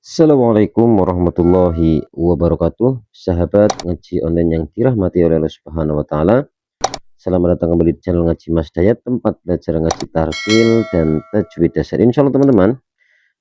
Assalamualaikum warahmatullahi wabarakatuh. Sahabat ngaji online yang dirahmati oleh Allah Subhanahu wa taala. Selamat datang kembali di channel Ngaji Mas Dayat, tempat belajar ngaji tartil dan tajwid dasar. Insyaallah teman-teman,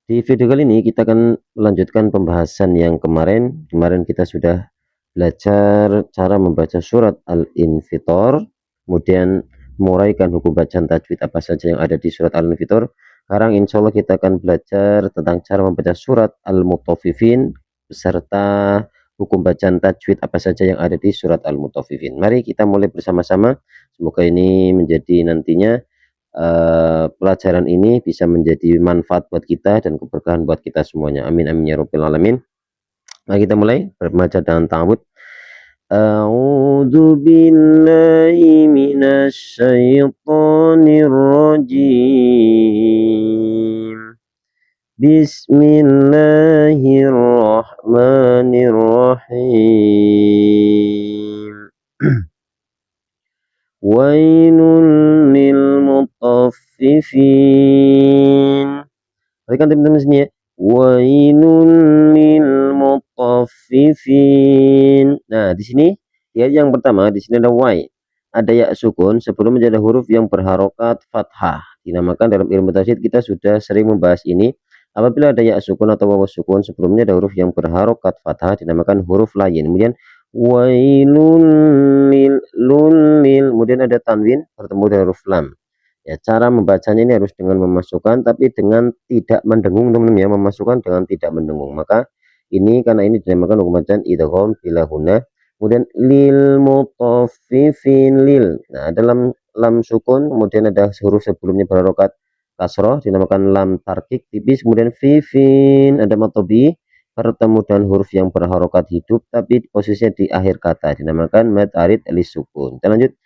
di video kali ini kita akan melanjutkan pembahasan yang kemarin. Kemarin kita sudah belajar cara membaca surat Al-Infitor, kemudian menguraikan hukum bacaan tajwid apa saja yang ada di surat Al-Infitor. Sekarang insya Allah kita akan belajar tentang cara membaca surat Al-Mutaffifin beserta hukum bacaan tajwid apa saja yang ada di surat Al-Mutaffifin. Mari kita mulai bersama-sama. Semoga ini menjadi nantinya pelajaran ini bisa menjadi manfaat buat kita dan keberkahan buat kita semuanya. Amin amin ya rabbal alamin. Mari kita mulai berbaca dengan ta'awudz. A'udzu billahi minasy syaithanir rajim. Bismillahirrahmanirrahim. Wailul lil mutaffifin. Perhatikan teman-teman sini ya. Wailul lil mutaffifin. Nah, di sini ya yang pertama di sini ada wai. Ada ya sukun sebelum menjadi huruf yang berharokat fathah. Dinamakan dalam ilmu tajwid kita sudah sering membahas ini. Apabila ada ya sukun atau wawu sukun sebelumnya ada huruf yang berharokat fathah dinamakan huruf lain. Kemudian wailul lil, kemudian ada tanwin bertemu dengan huruf lam. Ya, cara membacanya ini harus dengan memasukkan tapi dengan tidak mendengung teman-teman ya, memasukkan dengan tidak mendengung. Maka ini karena ini dinamakan hukum bacaan idgham bila huna. Kemudian lil mutaffifin lil. Nah, dalam lam sukun kemudian ada huruf sebelumnya berharokat kasroh dinamakan lam tarkik tipis. Kemudian fifin ada matobi bertemu dengan huruf yang berharokat hidup tapi posisinya di akhir kata dinamakan mad arid li sukun. Kita lanjut.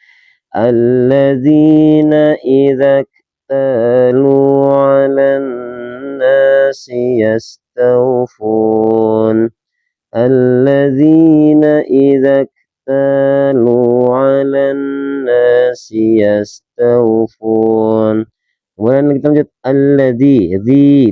Alladzina idza iktalu 'alan nasi yastawfun. Alladzina idza iktalu 'alan nasi yastawfun. Kemudian kita lanjut alladzi,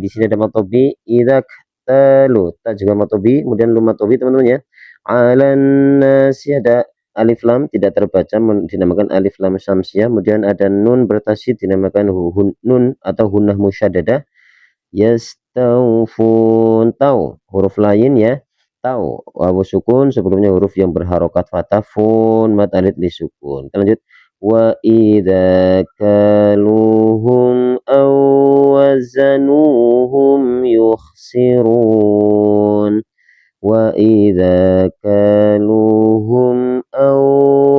di sini ada matobi, idza iktalu, ta juga matobi, kemudian lu matobi teman-teman ya. 'Alan nasi ada alif lam tidak terbaca dinamakan alif lam syamsiyah, kemudian ada nun bertasydid dinamakan nun atau hunnah musyaddadah. Yastawfun, tahu huruf lain ya, tahu wawu sukun sebelumnya huruf yang berharokat fathah fun mad alif li sukun. Kita lanjut. Wa idza kaluhum aw wazanuhum yukhsirun. Wa idza kaluhum aw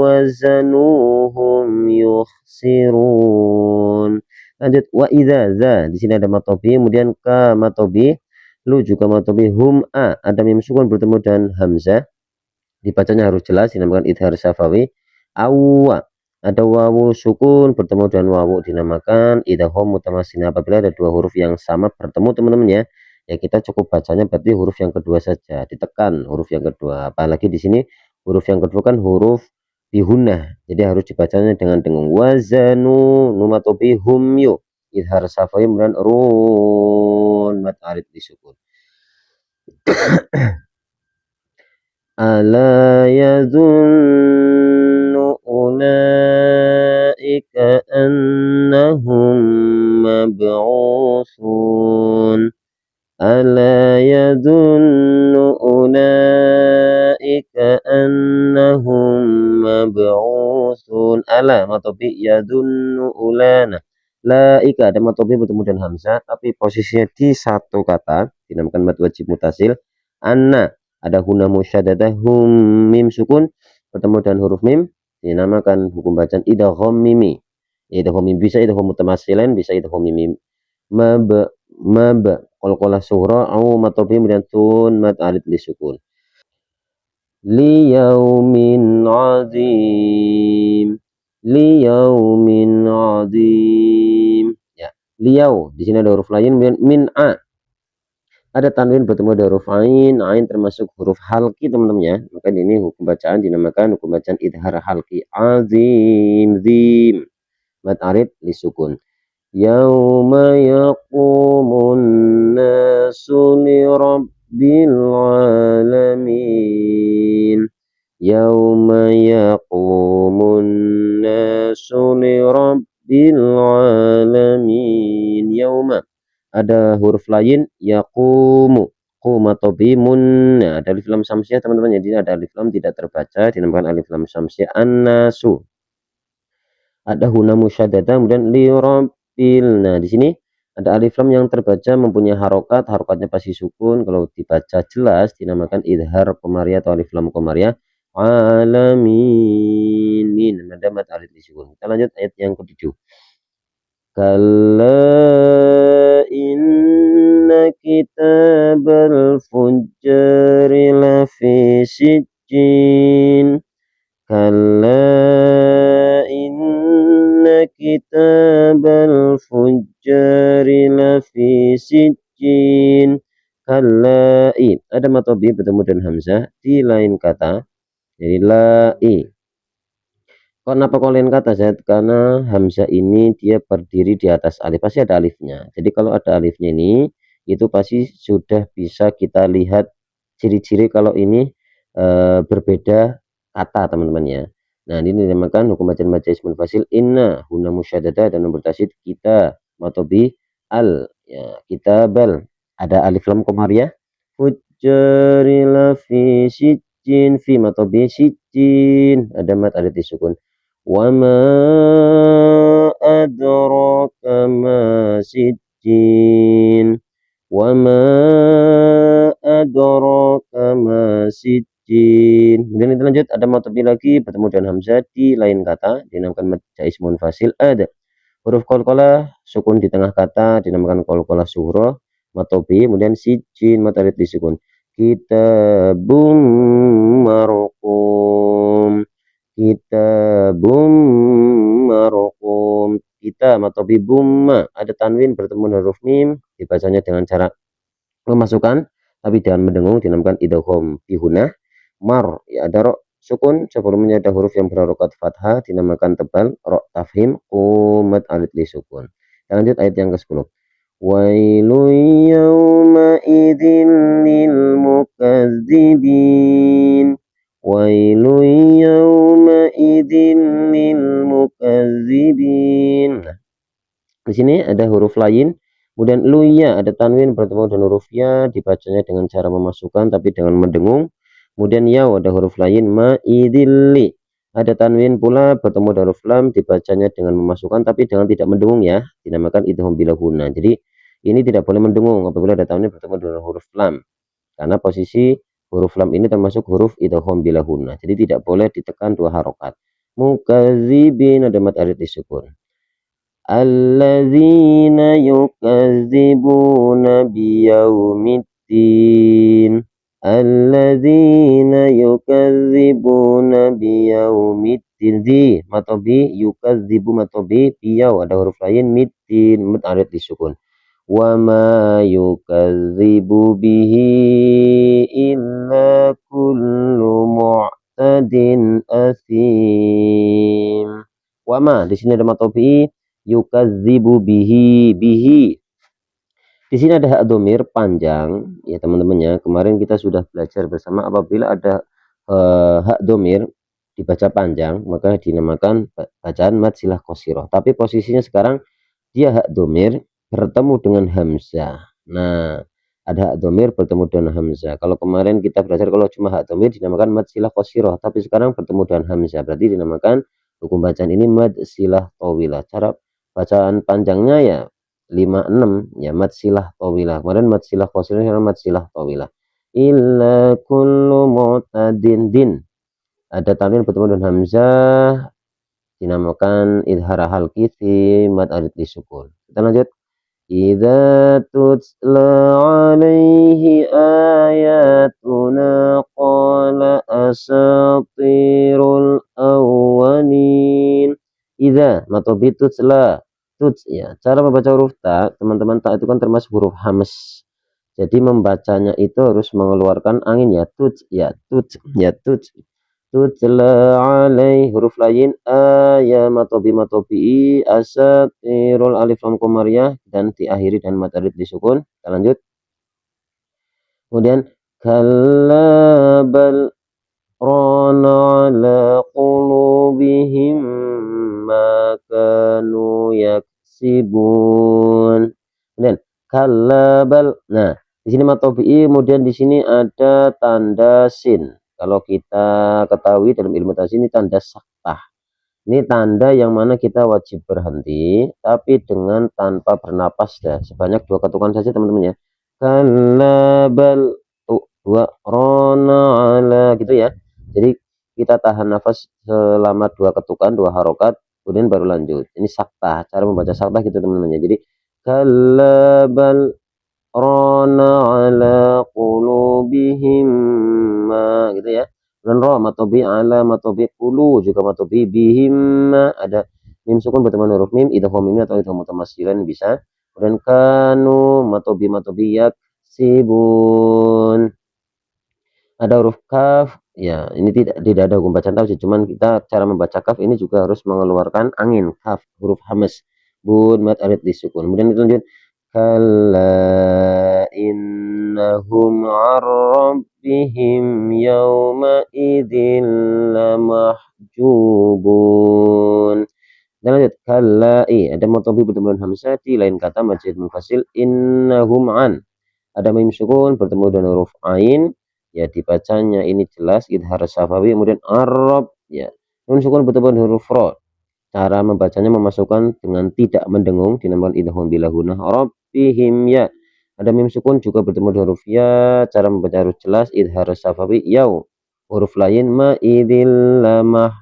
wazanuhum yukhsirun. Lanjut wa idza za, di sini ada matobi, kemudian ka matobi, lu juga matobi, hum a ada mim sukun bertemu dengan hamzah. Dibacanya harus jelas dinamakan idhar syafawi. Awwa ada wawu sukun bertemu dengan wawu dinamakan idgham mutamassil. Apabila ada dua huruf yang sama bertemu teman-teman ya, ya kita cukup bacanya berarti huruf yang kedua saja, ditekan huruf yang kedua. Apalagi di sini huruf yang kedua kan huruf bihunah, jadi harus dibacanya dengan dengung. Wazanu numatobi hum yu idhar syafawi kemudian run mat arid disukun. Ala yadhunnu ulaika annahum mab'uthun. Ala yadhunnu ulaika annahum mab'uthun. Ala matobi yadhunnu ulana. Laika ada matobi bertemu dengan hamzah tapi posisinya di satu kata dinamakan mad wajib mutasil. Anna ada huna musyaddadah hum mim sukun bertemu dengan huruf mim dinamakan hukum bacaan idgham mimi. Idgham mim bisa idgham mutamassilan, bisa idgham mim mab qalqalah sughra au matobi kemudian tun mad arid li sukun. Liyaumin azim, liyaumin azim ya. Liyau di sini ada huruf lain kemudian min a ada tanwin bertemu dengan huruf ain, ain termasuk huruf halki teman-teman ya. Maka ini hukum bacaan dinamakan hukum bacaan idhar halki. Azim zim mad arid li sukun. Yauma yaqumun nasu li rabbil alamin. Yauma yaqumun nasu li rabbil alamin. Yauma ada huruf lain yaqumu atau bimun. Nah, ada alif lam samsiah teman-teman, jadi ada alif lam tidak terbaca dinamakan alif lam samsiah. An-nasu ada huna musyaddada kemudian li rabbil. Nah di sini ada alif lam yang terbaca mempunyai harokat, harokatnya pasti sukun. Kalau dibaca jelas dinamakan idhar komariah atau alif lam komariah. Alamin min ada mat alif disukun. Kita lanjut ayat yang ke-7. Kalla inna kitabal fujjari lafi sijjin. Kalla inna kitabal fujjari lafi sijjin. Kallai ada matobi bertemu dengan hamzah di lain kata, jadi lai. Kenapa kok lain kata Zat? Karena hamzah ini dia berdiri di atas alif, pasti ada alifnya. Jadi kalau ada alifnya ini, itu pasti sudah bisa kita lihat ciri-ciri kalau ini berbeda kata teman-teman ya. Nah ini dinamakan hukum bacaan baca ismul fasil. Inna huna musyaddada dan nomor tasyid kita matobi al ya kita bal ada alif lam komariah. Fujjari lafi sijjin fi matobi sijjin ada mat ada disukun. Wama adraka ma sijjin. Wama adraka ma sijjin. Kemudian kita lanjut ada matobi lagi bertemu dengan hamzah di lain kata dinamakan mad ismun fasil. Ada huruf qalqalah sukun di tengah kata dinamakan qalqalah sughra matobi. Kemudian sijjin mat alif disukun. Kitabum marqum. Kitabum marqum. Kita matobi bumma ada tanwin bertemu dengan huruf mim, dibacanya dengan cara memasukkan tapi jangan mendengung dinamakan idgham bihunah. Mar ya ada ro sukun sebelumnya ada huruf yang berharokat fathah dinamakan tebal ro tafhim qumat alif li sukun. Kita lanjut ayat yang ke-10. Wailun yawma idzin lil mukadzibin. Wailun yawma idzin lil mukadzibin. Di sini ada huruf lain, kemudian luya ada tanwin bertemu dengan huruf ya, dibacanya dengan cara memasukkan tapi dengan mendengung. Kemudian ya ada huruf lain maidilli ada tanwin pula bertemu dengan huruf lam, dibacanya dengan memasukkan tapi dengan tidak mendengung ya, dinamakan idgham bilahuna. Jadi ini tidak boleh mendengung apabila ada tanwin bertemu dengan huruf lam, karena posisi huruf lam ini termasuk huruf idgham bilahuna, jadi tidak boleh ditekan dua harokat. Mukadzibin ada mat alif disukun. Alladzina yukazzibuna biyaumiddin. Alladzina yukazzibuna biyaumiddin. Di matobi yukadzibu matobi biyau ada huruf lain middin mut alif disukun. Wa ma yukadzibu bihi illa kullu mu'tadin asim. Wa ma di sini ada matobi yukadzibu bihi di sini ada hak domir panjang ya teman-teman ya. Kemarin kita sudah belajar bersama apabila ada hak domir dibaca panjang maka dinamakan bacaan mad silah qasirah, tapi posisinya sekarang dia hak domir bertemu dengan hamzah. Nah ada hak domir bertemu dengan hamzah. Kalau kemarin kita belajar kalau cuma hak domir dinamakan mad silah qasirah, tapi sekarang bertemu dengan hamzah berarti dinamakan hukum bacaan ini mad silah tawilah. Cara bacaan panjangnya ya 56 ya mad silah tawilah. Kemarin mad silah qasirah, sekarang mad silah tawilah. Illa kullu mu'tadin din ada tanwin bertemu dengan hamzah dinamakan idhar halqi fi mad alif disukun. Kita lanjut. Idza tutla alaihi ayatuna qala asatirul awwalin. Idza matobi tutla tuts ya. Cara membaca huruf ta, teman-teman, ta itu kan termasuk huruf hams. Jadi membacanya itu harus mengeluarkan angin ya. Tuts ya, tuts ya, tuts. Tutla alaih huruf lain ya matobi matobi asatirul alif lam komariah dan diakhiri dan mad alif disukun. Kita lanjut. Kemudian kalla bal rana ala qulubihim ma kanu yaksibun. Kemudian kalla bal. Nah, di sini matobi'i, kemudian di sini ada tanda sin. Kalau kita ketahui dalam ilmu tajwid ini tanda saktah. Ini tanda yang mana kita wajib berhenti, tapi dengan tanpa bernapas dah. Sebanyak 2 ketukan saja teman-teman ya. Kalla bal dua rona ala gitu ya. Jadi kita tahan nafas selama 2 ketukan, 2 harokat, kemudian baru lanjut. Ini saktah, cara membaca saktah gitu teman-teman ya. Jadi kalla bal rana ala qulubihim ma gitu ya. Dan ra matobi ala matobi qulu juga matobi bihim ada mim sukun bertemu huruf mim idgham mim atau idgham mutamassilan bisa. Dan kanu matobi yaksibun. Ada huruf kaf ya, ini tidak ada hukum bacaan tafsir, cuman kita cara membaca kaf ini juga harus mengeluarkan angin. Kaf huruf hamas bun mat arid disukun. Kemudian kita lanjut kalla innahum rabbihim yawma idzin lamahjubun. Dan lanjut kallai, ada matobi bertemu dengan hamzah di lain kata majid munfasil. Innahum an, ada mim sukun bertemu dengan huruf ain ya, dibacanya ini jelas idhar safawi. Kemudian arab ya, nun sukun bertemu dengan huruf ro, cara membacanya memasukkan dengan tidak mendengung dinamakan idgham bila gunah. Rabbihim ya, ada mim sukun juga bertemu dengan huruf ya, cara membaca harus jelas idhar safawi yau. Huruf lain ma idil lamah,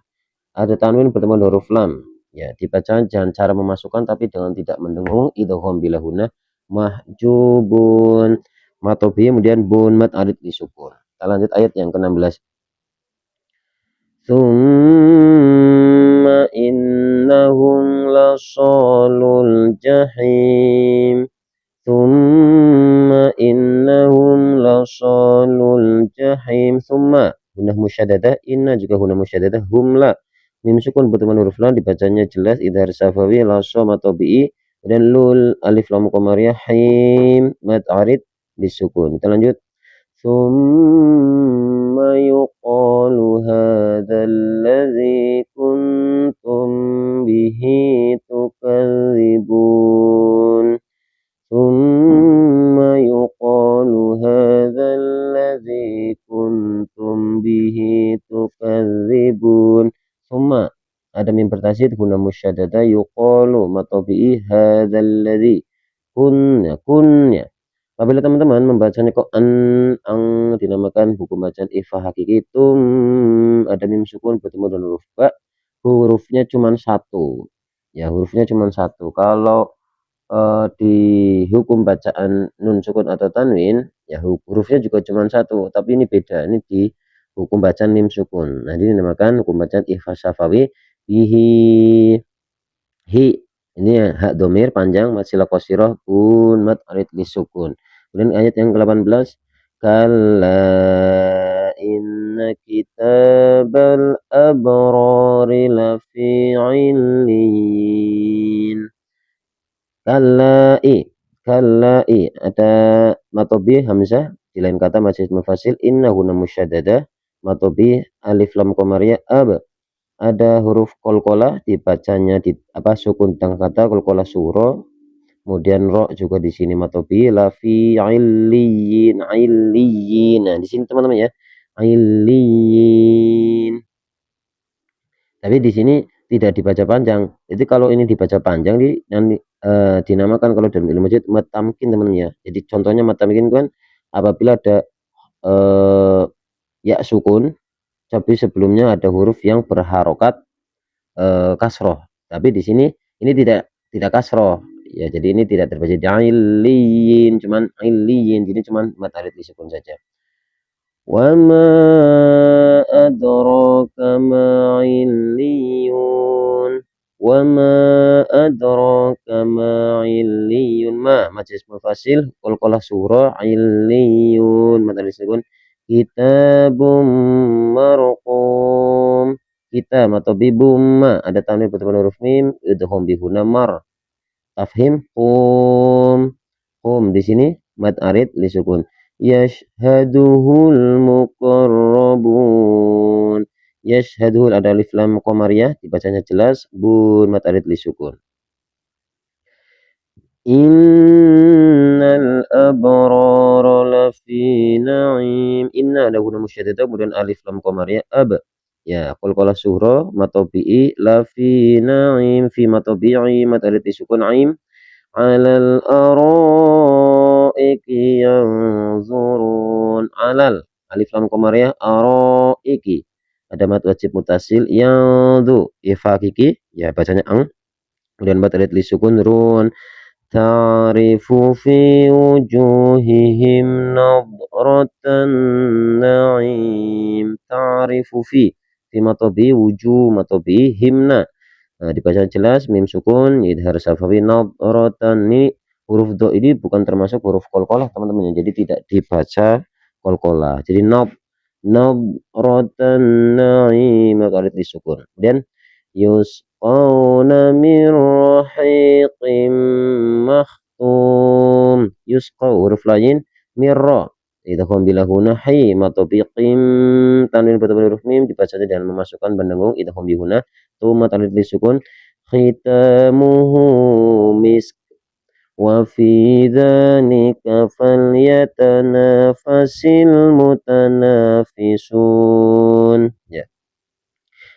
ada tanwin bertemu dengan huruf lam ya, dibaca jangan cara memasukkan tapi dengan tidak mendengung idgham bila gunah mahjubun. Matobi kemudian bun mat arid disukun. Kita lanjut ayat yang ke-16. Tsumma innahum lasalul jahim. Tsumma innahum lasalul jahim. Tsumma gunah musyaddadah, inna juga gunah musyaddadah, hum la mim sukun bertemu huruf lam dibacanya jelas idhar safawi laso matobi'i. Dan lul alif lam qamariyah him mat arid disukun. Kita lanjut. Tsumma yuqalu hadzal ladzi kuntum bihi tukadzibun. Tsumma yuqalu hadzal ladzi kuntum bihi tukadzibun. Tsumma ada mim bertasyid guna musyaddadah yuqalu matobi'i hadzal ladzi kunya. Apabila teman-teman membacanya kok ang dinamakan buku bacaan ifa hakiki. Ada mim sukun bertemu dengan huruf ba, hurufnya cuma satu ya, hurufnya cuma satu. Kalau di hukum bacaan nun sukun atau tanwin ya hurufnya juga cuma satu, tapi ini beda, ini di hukum bacaan mim sukun. Nah ini dinamakan hukum bacaan ifa syafawi bihi hi. Ini ya, hak domir panjang masih qasirah bun mat arid lisukun. Kemudian ayat yang ke-18 kalla inna kitabal abrari lafi illiyin. Kallai ada matobi hamzah di lain kata masih mufasil. Inna guna musyaddadah matobi alif lam qamariyah ab, ada huruf kolkolah dibacanya di sukun tengah kata kolkolah suro. Kemudian ro juga di sini matobi lafi illiyin illiyin. Nah di sini teman-teman ya illiyin, tapi di sini tidak dibaca panjang. Jadi kalau ini dibaca panjang nanti dinamakan kalau dalam ilmu tajwid mad tamkin teman-teman ya. Jadi contohnya mad tamkin kan apabila ada ya sukun tapi sebelumnya ada huruf yang berharokat kasroh, tapi di sini ini tidak kasroh ya, jadi ini tidak terbaca illiyin, cuman illiyin, jadi cuman mad arid disukun saja. Wa ma adraka ma illiyun. Wa ma adraka ma illiyun. Ma majlis mufasil qalqalah surah illiyun mad arid disukun. Kitabum marqum. Kita matobibum ada tanwin bertemu huruf mim idgham bi guna mar. Tafhim qum. Qum di sini mad arid lisukun. yashhaduhul muqarrabun. Yashhaduhul ada alif lam qamariyah, dibacanya jelas, bun mad alif lisukun. Innal abrara lafi na'im. Inna ada guna musyaddadah kemudian alif lam qamariyah ab. Ya, qalqalah sughra matabi'i lafi na'im fi matabi'i mad alif disukun aim. Alal araiki yanzurun. Alal alif lam qamariyah araiki. Ada mad wajib mutasil yanzu ifa kiki ya bacanya ang. Kemudian mad alif disukun run. Ta'rifu fi wujuhihim nadratan na'im. Ta'rifu fi matobi wujuh matobi himna. Nah, dibaca jelas mim sukun idhar safawi nadratan. Ini huruf do ini bukan termasuk huruf qalqalah teman-teman, jadi tidak dibaca qalqalah. Jadi nadratan na'im maka disukun. Kemudian yusqawna min rahiqim makhtum. Yusqa huruf lain mirra idgham bila huna hi matobiqim tanwin betul huruf mim dibaca dengan memasukkan bendengung idgham bi huna tuma tanwin disukun khitamuhu misk wa fi dzalika falyatanafasil mutanafisun. Ya,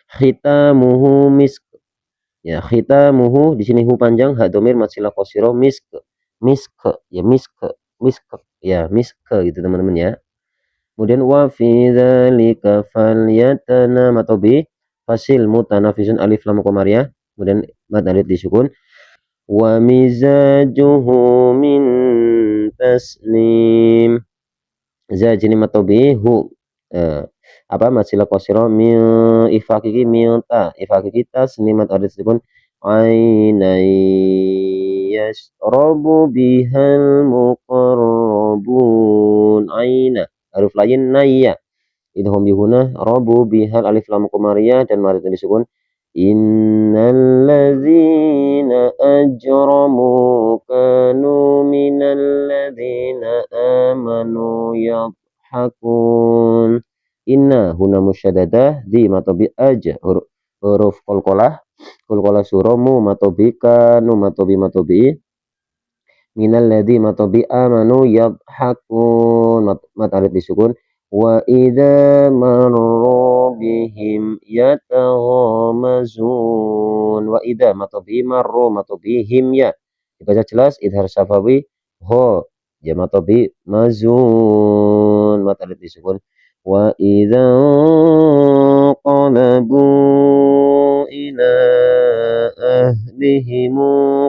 khitamuhu misk. Ya, khitamuhu di sini hu panjang, ha domir masilah qasira misk. Misk ya misk misk ya misk gitu teman-teman ya. Kemudian wa fi dzalika falyatana matobi fasil mutanafisun alif lam qamariyah. Kemudian mad alif disukun wa mizajuhu min tasnim. Zajini matobi hu apa masilah qasira mi ifaqi mi'ta ifaqi tasnim mad alif disukun ainai yasrabu bihal muqarrabun. Aina haruf lain naya idham bi huna rabu bihal alif lam qamariyah dan mad disukun innal ladzina ajramu kanu minal ladzina amanu yadhakun. Inna huna musyaddadah di matobi aja huruf qalqalah suramu matobi kanu matobi minal ladzi matobi amanu yadhakun mat alif disukun wa idza marru bihim yataghamazun. Wa idza matobi marru matobi him ya dibaca jelas idhar safawi ho ya matobi mazun mat alif disukun wa idza qalabu ila ahlihim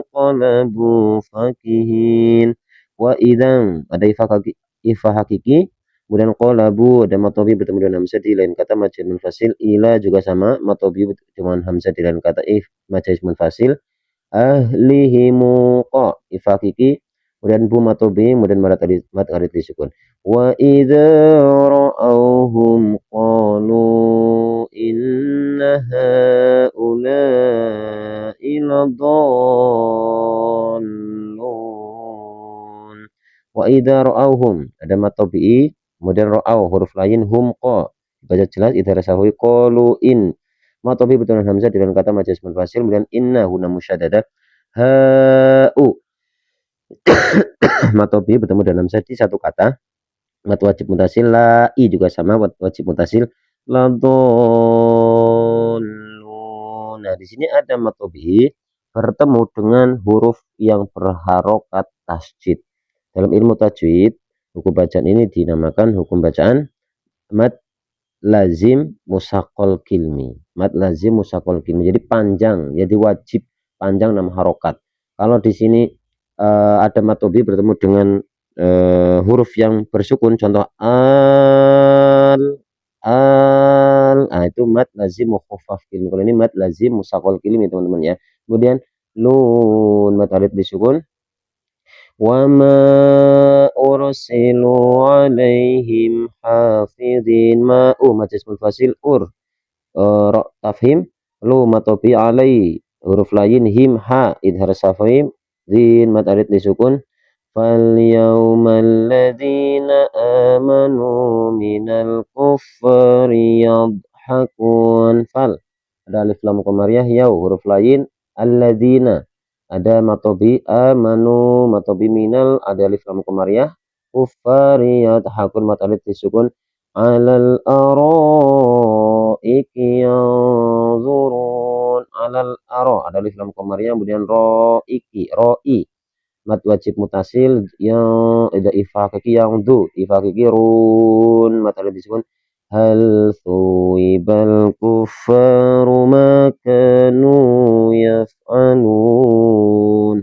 qalabu fakihin. Wa idzan ada ifa hakiki kemudian qalabu ada matobi bertemu dengan hamzah di lain kata majaz munfasil. Ila juga sama matobi dengan hamzah di lain kata majaz munfasil. Ahlihim qa ifa hakiki kemudian bu matobi kemudian mad alif disukun. Wa idza ra'awhum qalu inna haula'i ladallun. Wa idza ra'awhum ada matobi kemudian ra'aw huruf lain hum qa dibaca jelas idhar sahwi qalu in matobi betul hamzah di dalam kata majaz munfasil. Kemudian inna huna musyaddadah ha'u matobi bertemu dalam di satu kata mad wajib mutasil la i juga sama mad wajib mutasil la dallun. Nah, di sini ada matobi bertemu dengan huruf yang berharokat tasjid. Dalam ilmu tajwid, hukum bacaan ini dinamakan hukum bacaan mad lazim musaqqal kilmi. Mad lazim musaqqal kilmi. Jadi panjang, jadi wajib panjang 6 harokat. Kalau di sini ada matobi bertemu dengan huruf yang bersukun, contoh itu mad lazim mukhaffaf kilmi. Kalau ini mad lazim musaqqal kilmi teman-teman ya. Kemudian nun mad alif disukun wa ma ursilu alaihim hafidhin ma'u majaz munfasil ra tafhim lu matobi alai huruf lain him ha idhar safim din mad alif disukun Falyawmal ladzina amanu minal kuffari yadhakun. Fal ada alif lam qamariyah, yaw huruf lain, alladzina ada matobi, amanu matobi, minal ada alif lam qamariyah, kuffari yadhakun mat alif disukun, alal araiki yanzurun. Alal aro ada alif lam qamariyah, kemudian roiki roi mat wajib mutasil yang ada ifakiki yang du ifakiki run mat alif disukun, hal thuibal kuffaru ma kanu yaf'alun.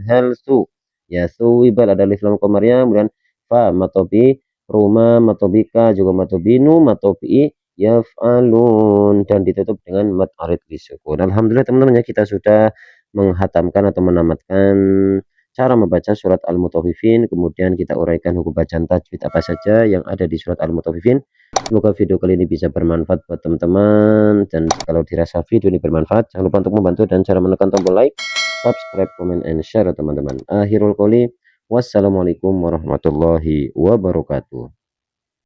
Hal thu ya thuibal ada alif lam qamariyah, kemudian fa matobi, ruma matobika juga matobinu matobi yaf'alun, dan ditutup dengan mat arid disukun. Alhamdulillah teman-teman ya, kita sudah menghatamkan atau menamatkan cara membaca surat Al-Mutaffifin, kemudian kita uraikan hukum bacaan tajwid apa saja yang ada di surat Al-Mutaffifin. Semoga video kali ini bisa bermanfaat buat teman-teman, dan kalau dirasa video ini bermanfaat jangan lupa untuk membantu dan cara menekan tombol like, subscribe, comment, and share teman-teman. Akhirul qouli, wassalamualaikum warahmatullahi wabarakatuh.